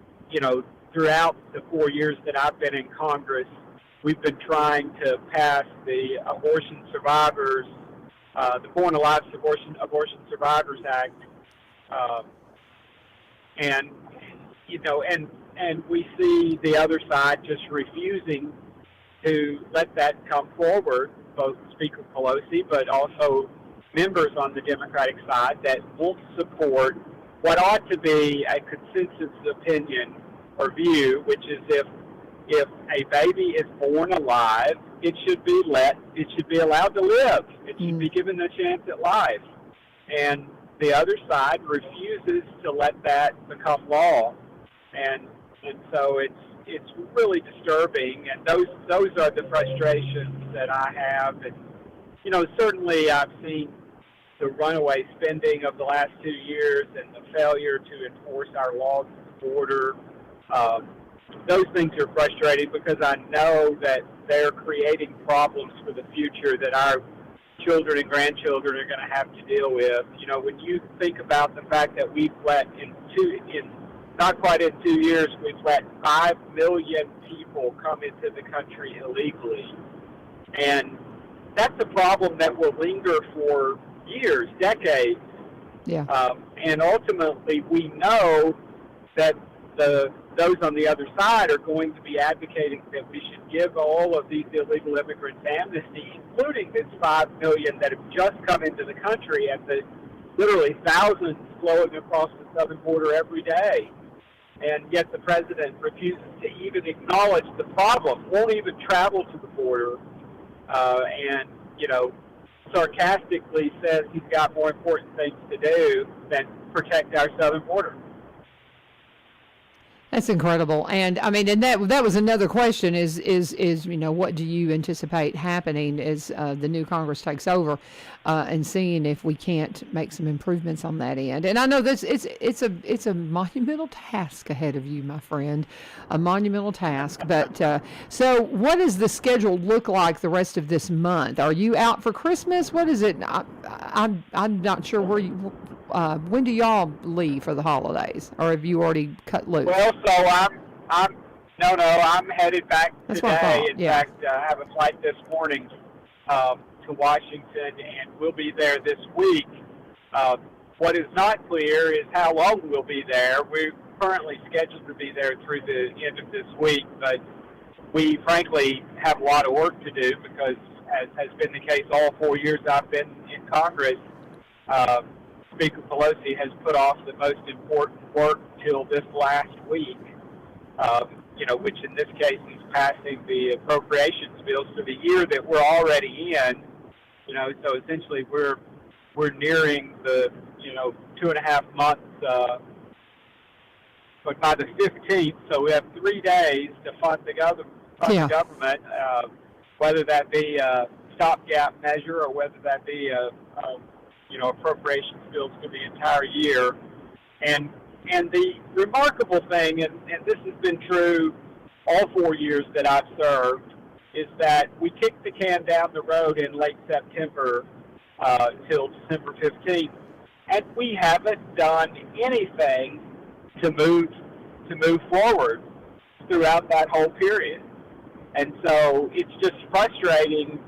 throughout the 4 years that I've been in Congress, we've been trying to pass the Abortion Survivors, the Born Alive Abortion Survivors Act, and we see the other side just refusing to let that come forward, both Speaker Pelosi, but also members on the Democratic side that won't support what ought to be a consensus opinion or view, which is if a baby is born alive, it should be allowed to live. It should be given a chance at life. And the other side refuses to let that become law. And so it's really disturbing, and those are the frustrations that I have. And certainly I've seen the runaway spending of the last 2 years and the failure to enforce our laws at the border. Those things are frustrating because I know that they're creating problems for the future that our children and grandchildren are going to have to deal with. When you think about the fact that we've let not quite in 2 years, we've let 5 million people come into the country illegally. And that's a problem that will linger for years, decades. Yeah. And ultimately, we know that those on the other side are going to be advocating that we should give all of these illegal immigrants amnesty, including this 5 million that have just come into the country, and the literally thousands flowing across the southern border every day. And yet the president refuses to even acknowledge the problem, won't even travel to the border, and sarcastically says he's got more important things to do than protect our southern border. That's incredible. And I mean, and that was another question is what do you anticipate happening as the new Congress takes over, and seeing if we can't make some improvements on that end. And I know this it's a monumental task ahead of you, my friend, a monumental task. But so what does the schedule look like the rest of this month? Are you out for Christmas? What is it? I'm not sure where you. When do y'all leave for the holidays, or have you already cut loose? Well, so I'm headed back today. In fact, I have a flight this morning to Washington, and we'll be there this week. What is not clear is how long we'll be there. We're currently scheduled to be there through the end of this week, but we frankly have a lot of work to do because, as has been the case all 4 years I've been in Congress, Speaker Pelosi has put off the most important work till this last week, which in this case is passing the appropriations bills for the year that we're already in. So essentially we're nearing the 2.5 months. But by the 15th, so we have 3 days to fund the government, whether that be a stopgap measure or whether that be a appropriations bills for the entire year. And the remarkable thing, and this has been true all 4 years that I've served, is that we kicked the can down the road in late September until December 15th, and we haven't done anything to move forward throughout that whole period. And so it's just frustrating.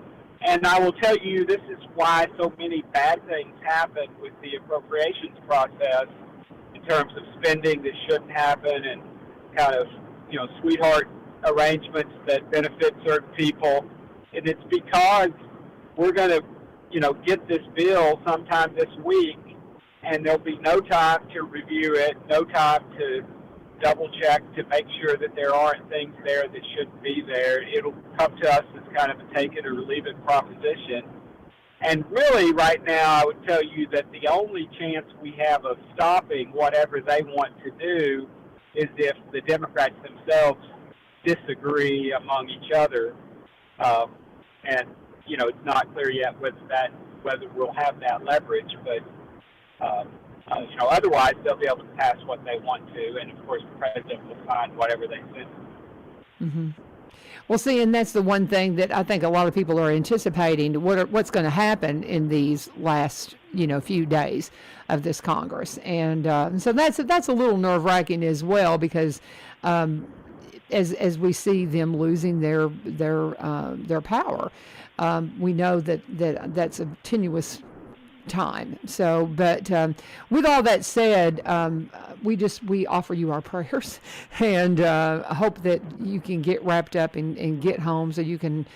And I will tell you, this is why so many bad things happen with the appropriations process in terms of spending that shouldn't happen and kind of, sweetheart arrangements that benefit certain people. And it's because we're going to, get this bill sometime this week, and there'll be no time to review it, no time to double check to make sure that there aren't things there that shouldn't be there. It'll come to us as kind of a take it or leave it proposition. And really right now I would tell you that the only chance we have of stopping whatever they want to do is if the Democrats themselves disagree among each other. And, it's not clear yet whether we'll have that leverage, but otherwise they'll be able to pass what they want to, and of course the president will sign whatever they send. Mm-hmm. Well, see, and that's the one thing that I think a lot of people are anticipating. What's going to happen in these last, few days of this Congress, and so that's a little nerve-wracking as well, because as we see them losing their power, we know that's a tenuous time. So, but with all that said, we offer you our prayers, and hope that you can get wrapped up and get home so you can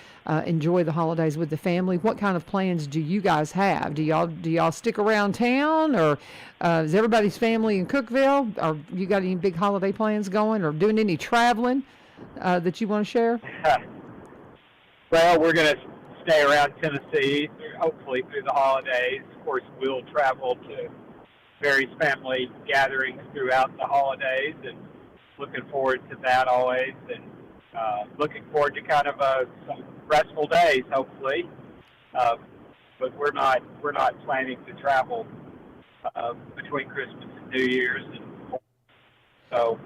enjoy the holidays with the family. What kind of plans do you guys have? Do y'all stick around town, or is everybody's family in Cookeville? Or you got any big holiday plans going, or doing any traveling that you want to share? Well, we're going to stay around Tennessee, hopefully through the holidays. Of course, we'll travel to various family gatherings throughout the holidays, and looking forward to that always, and looking forward to kind of some restful days, hopefully. But we're not planning to travel between Christmas and New Year's, and so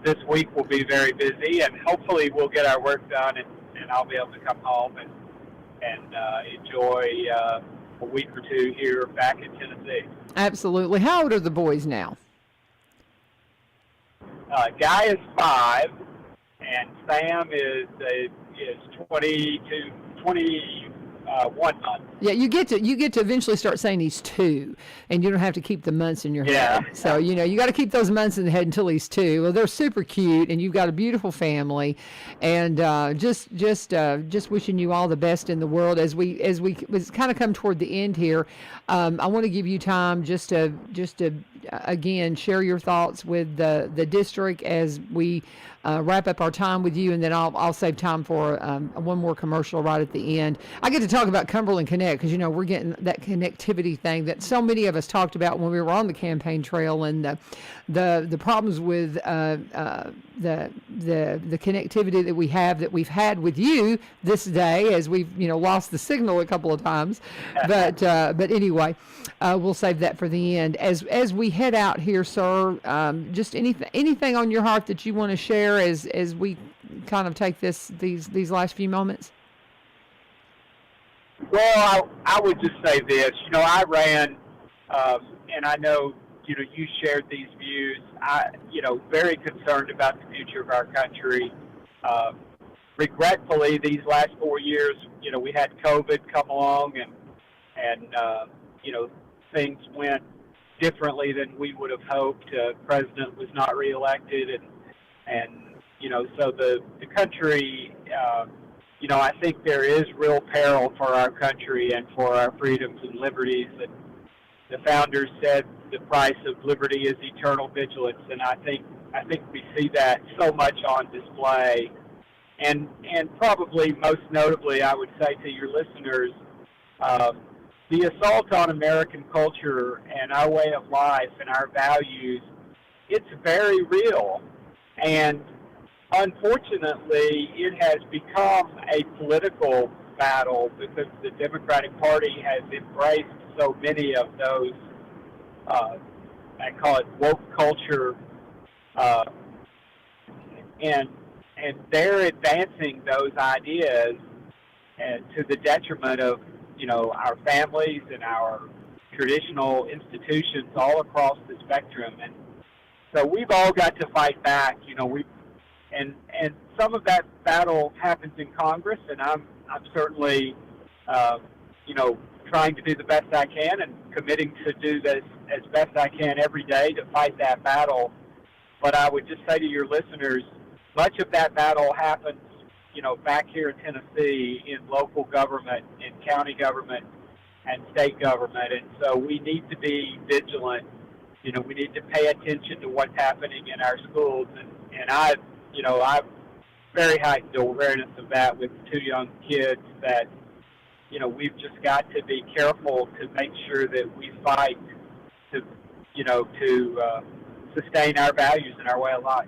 this week will be very busy, and hopefully we'll get our work done, and I'll be able to come home and enjoy a week or two here back in Tennessee. Absolutely. How old are the boys now? Guy is 5, and Sam is 21 months. Yeah, you get to eventually start saying he's 2, and you don't have to keep the months in your head. So you got to keep those months in the head until he's 2. Well, they're super cute, and you've got a beautiful family, and just wishing you all the best in the world as we kind of come toward the end here. I want to give you time just to again share your thoughts with the district as we wrap up our time with you, and then I'll save time for one more commercial right at the end. I get to talk about Cumberland Connect because we're getting that connectivity thing that so many of us talked about when we were on the campaign trail, and the problems with the connectivity that we've had with you this day, as we've lost the signal a couple of times, but anyway, we'll save that for the end. As we head out here, sir, just anything on your heart that you want to share as we kind of take these last few moments? Well, I would just say this. I ran, and I know you shared these views. Very concerned about the future of our country. Regretfully, these last 4 years, we had COVID come along, and things went differently than we would have hoped. President was not reelected, and so the country, I think there is real peril for our country and for our freedoms and liberties. And the founders said the price of liberty is eternal vigilance, and I think we see that so much on display. and probably most notably, I would say to your listeners, the assault on American culture and our way of life and our values, it's very real. And unfortunately, it has become a political battle because the Democratic Party has embraced so many of those, I call it woke culture, and they're advancing those ideas to the detriment of our families and our traditional institutions all across the spectrum. And so we've all got to fight back. And some of that battle happens in Congress, and I'm certainly trying to do the best I can and committing to do this as best I can every day to fight that battle. But I would just say to your listeners, much of that battle happens, back here in Tennessee in local government, in county government, and state government. And so we need to be vigilant. We need to pay attention to what's happening in our schools. And I've very heightened awareness of that with 2 young kids that, we've just got to be careful to make sure that we fight to sustain our values and our way of life.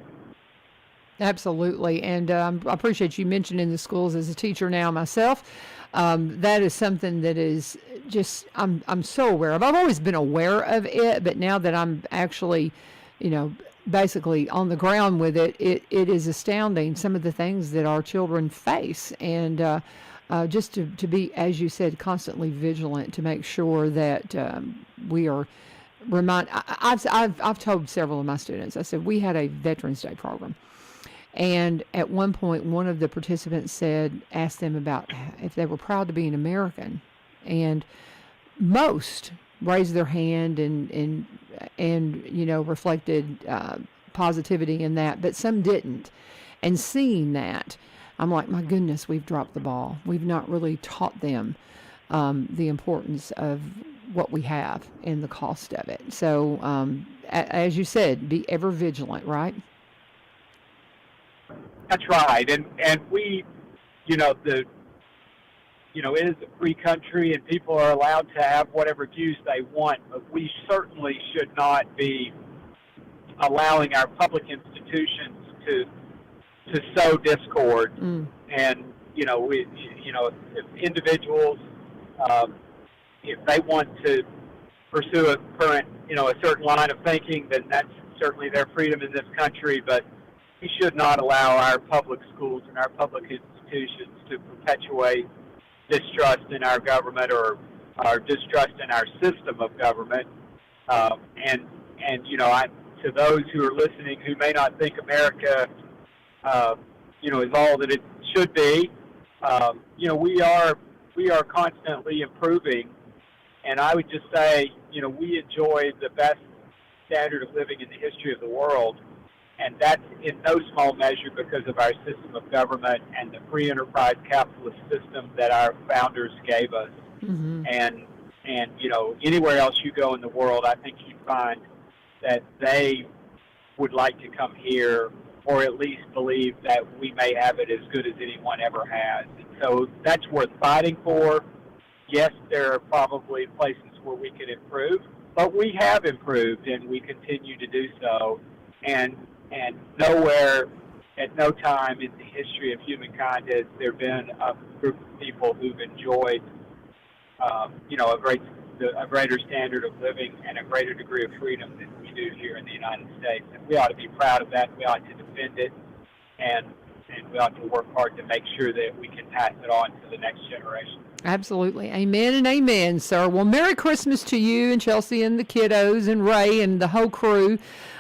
Absolutely. And I appreciate you mentioning the schools. As a teacher now myself, that is something that is just, I'm so aware of. I've always been aware of it, but now that I'm actually, basically on the ground with it, it is astounding some of the things that our children face. And just to be, as you said, constantly vigilant to make sure that we are I've told several of my students, I said, we had a Veterans Day program. And at one point, one of the participants asked them about if they were proud to be an American. And most raised their hand and reflected positivity in that, but some didn't. And seeing that, I'm like, my goodness, we've dropped the ball. We've not really taught them the importance of what we have and the cost of it. So, as you said, be ever vigilant, right? That's right. And we, it is a free country and people are allowed to have whatever views they want, but we certainly should not be allowing our public institutions to sow discord. And, if individuals, if they want to pursue a certain line of thinking, then that's certainly their freedom in this country, but we should not allow our public schools and our public institutions to perpetuate distrust in our government or distrust in our system of government. To those who are listening who may not think America, is all that it should be, we are constantly improving. And I would just say, we enjoy the best standard of living in the history of the world. And that's in no small measure because of our system of government and the free enterprise capitalist system that our founders gave us. Mm-hmm. And anywhere else you go in the world, I think you find that they would like to come here or at least believe that we may have it as good as anyone ever has. And so that's worth fighting for. Yes, there are probably places where we can improve, but we have improved and we continue to do so. And nowhere, at no time in the history of humankind has there been a group of people who've enjoyed, a greater standard of living and a greater degree of freedom than we do here in the United States. And we ought to be proud of that. We ought to defend it, and we ought to work hard to make sure that we can pass it on to the next generation. Absolutely. Amen and amen, sir. Well, Merry Christmas to you and Chelsea and the kiddos and Ray and the whole crew.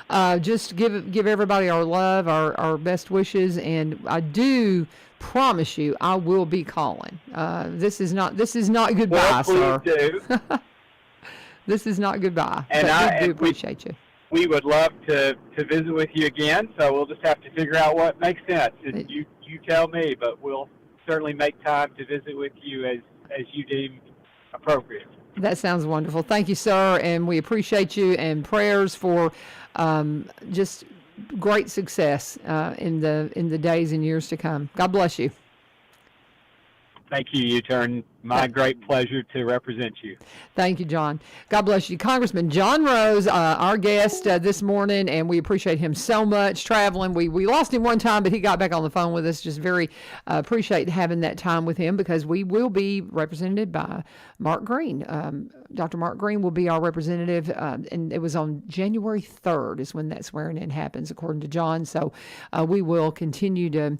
Just give everybody our love, our best wishes, and I do promise you I will be calling. This is not goodbye, well, please sir. Do. This is not goodbye. And I do appreciate you. We would love to visit with you again, so we'll just have to figure out what makes sense. And you tell me, but we'll certainly make time to visit with you as you deem appropriate. That sounds wonderful. Thank you, sir, and we appreciate you, and prayers for just great success in the days and years to come. God bless you. Thank you, U-Turn. My great pleasure to represent you. Thank you, John. God bless you. Congressman John Rose, our guest this morning, and we appreciate him so much traveling. We lost him one time, but he got back on the phone with us. Just very appreciate having that time with him, because we will be represented by Mark Green. Dr. Mark Green will be our representative, and it was on January 3rd is when that swearing in happens, according to John. So we will continue to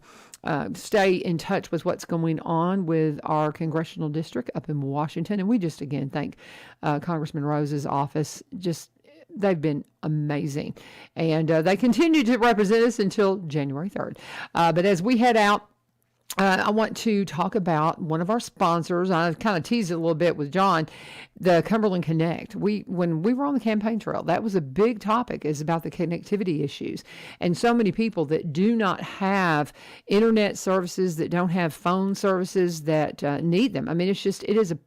stay in touch with what's going on with our congressional district up in Washington. And we just, again, thank Congressman Rose's office. They've been amazing. And they continue to represent us until January 3rd. But as we head out, I want to talk about one of our sponsors. I kind of teased it a little bit with John, the Cumberland Connect. When we were on the campaign trail, that was a big topic, is about the connectivity issues. And so many people that do not have internet services, that don't have phone services, that need them. I mean, it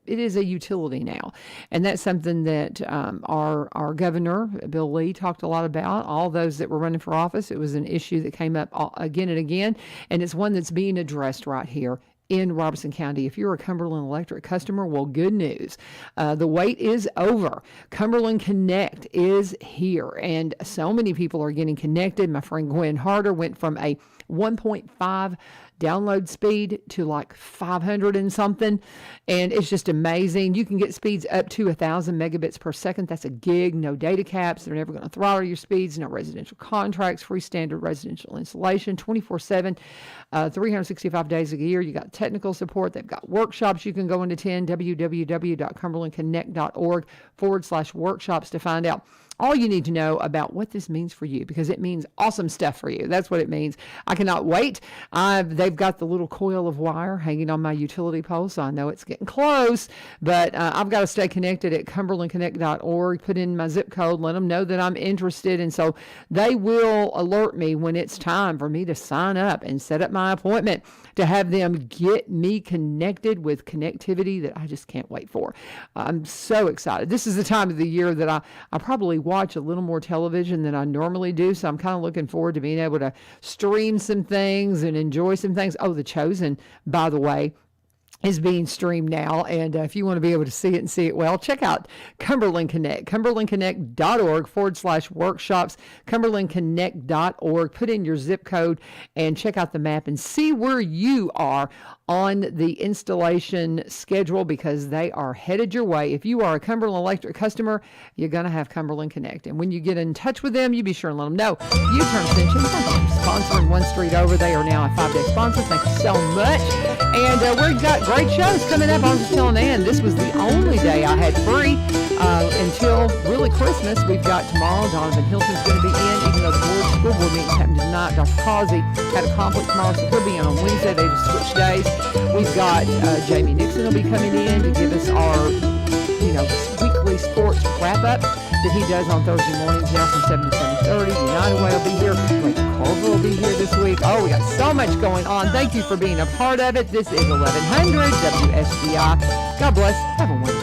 is a utility now. And that's something that our governor, Bill Lee, talked a lot about. All those that were running for office, it was an issue that came up again and again. And it's one that's being addressed right here in Robertson County. If you're a Cumberland Electric customer, well, good news. The wait is over. Cumberland Connect is here, and so many people are getting connected. My friend Gwen Harder went from a 1.5 download speed to like 500 and something, and it's just amazing. You can get speeds up to 1,000 megabits per second. That's a gig, no data caps. They're never going to throttle your speeds. No residential contracts, free standard residential installation, 24/7, 365 days a year. You got technical support. They've got workshops you can go and attend. www.cumberlandconnect.org/workshops to find out all you need to know about what this means for you, because it means awesome stuff for you. That's what it means. I cannot wait. They've got the little coil of wire hanging on my utility pole, so I know it's getting close, but I've got to stay connected at cumberlandconnect.org, put in my zip code, let them know that I'm interested, and so they will alert me when it's time for me to sign up and set up my appointment to have them get me connected with connectivity that I just can't wait for. I'm so excited. This is the time of the year that I probably watch a little more television than I normally do, so I'm kind of looking forward to being able to stream some things and enjoy some things. Oh, The Chosen, by the way, is being streamed now, and if you want to be able to see it and see it well, check out Cumberland Connect, cumberlandconnect.org/workshops, cumberlandconnect.org. Put in your zip code and check out the map and see where you are on the installation schedule, because they are headed your way. If you are a Cumberland Electric customer, you're going to have Cumberland Connect. And when you get in touch with them, you be sure and let them know U-Turn sent you. Thank you for sponsoring One Street Over. They are now a 5-day sponsor. Thank you so much. And we've got great shows coming up. I was just telling Ann, this was the only day I had free until really Christmas. We've got tomorrow, Donovan Hilton's going to be in, even though the school board meeting's happening tonight. Dr. Causey had a conflict tomorrow, so he'll be in on Wednesday. They just switched days. We've got Jamie Nixon will be coming in to give us our, weekly sports wrap-up that he does on Thursday mornings now from 7 to 7:30. United Way will be here. Rachel Culver will be here this week. Oh, we got so much going on. Thank you for being a part of it. This is 1100 WSGI. God bless. Have a wonderful